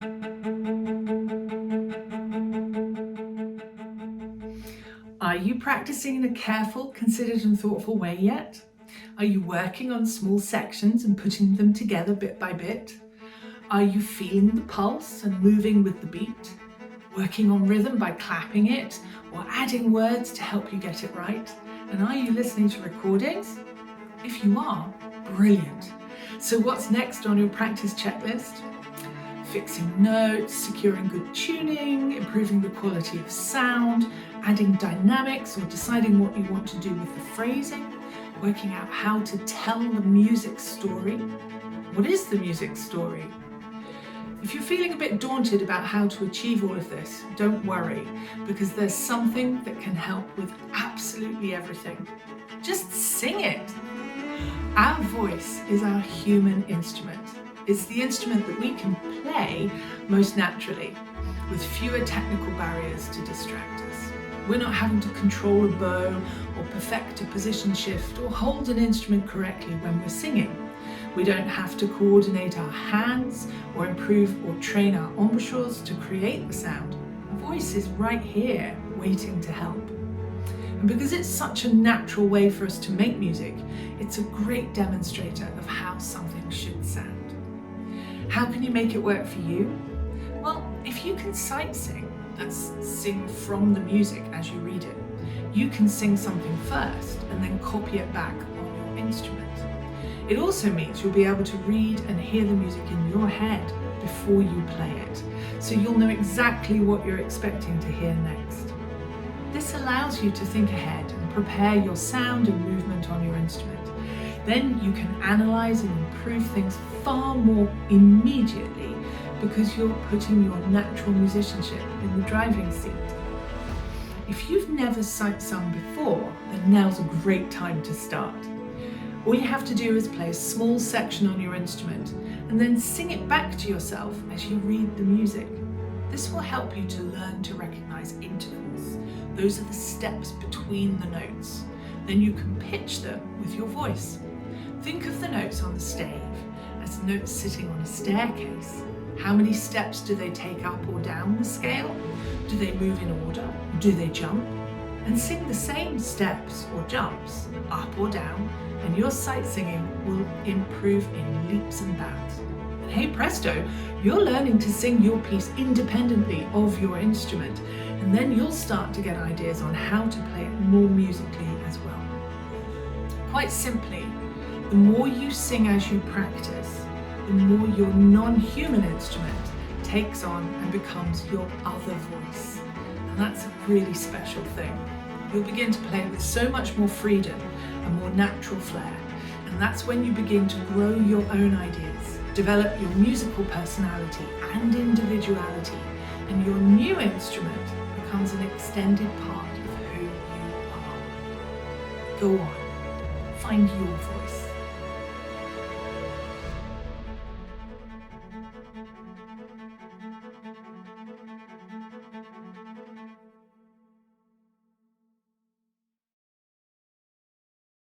Are you practicing in a careful, considered and thoughtful way yet? Are you working on small sections and putting them together bit by bit? Are you feeling the pulse and moving with the beat? Working on rhythm by clapping it or adding words to help you get it right? And are you listening to recordings? If you are, brilliant. So what's next on your practice checklist? Fixing notes, securing good tuning, improving the quality of sound, adding dynamics or deciding what you want to do with the phrasing, working out how to tell the music story. What is the music story? If you're feeling a bit daunted about how to achieve all of this, don't worry, because there's something that can help with absolutely everything. Just sing it. Our voice is our human instrument. It's the instrument that we can play most naturally, with fewer technical barriers to distract us. We're not having to control a bow or perfect a position shift or hold an instrument correctly when we're singing. We don't have to coordinate our hands or improve or train our embouchures to create the sound. Our voice is right here, waiting to help. And because it's such a natural way for us to make music, it's a great demonstrator of how something should sound. How can you make it work for you? Well, if you can sight sing, that's sing from the music as you read it, you can sing something first and then copy it back on your instrument. It also means you'll be able to read and hear the music in your head before you play it, so you'll know exactly what you're expecting to hear next. This allows you to think ahead and prepare your sound and movement on your instrument. Then you can analyze and improve things far more immediately because you're putting your natural musicianship in the driving seat. If you've never sight sung before, then now's a great time to start. All you have to do is play a small section on your instrument and then sing it back to yourself as you read the music. This will help you to learn to recognize intervals. Those are the steps between the notes. Then you can pitch them with your voice. Think of the notes on the stave as notes sitting on a staircase. How many steps do they take up or down the scale? Do they move in order? Do they jump? And sing the same steps or jumps, up or down, and your sight singing will improve in leaps and bounds. And hey presto, you're learning to sing your piece independently of your instrument, and then you'll start to get ideas on how to play it more musically as well. Quite simply, the more you sing as you practice, the more your non-human instrument takes on and becomes your other voice. And that's a really special thing. You'll begin to play with so much more freedom and more natural flair. And that's when you begin to grow your own ideas, develop your musical personality and individuality, and your new instrument becomes an extended part of who you are. Go on, find your voice.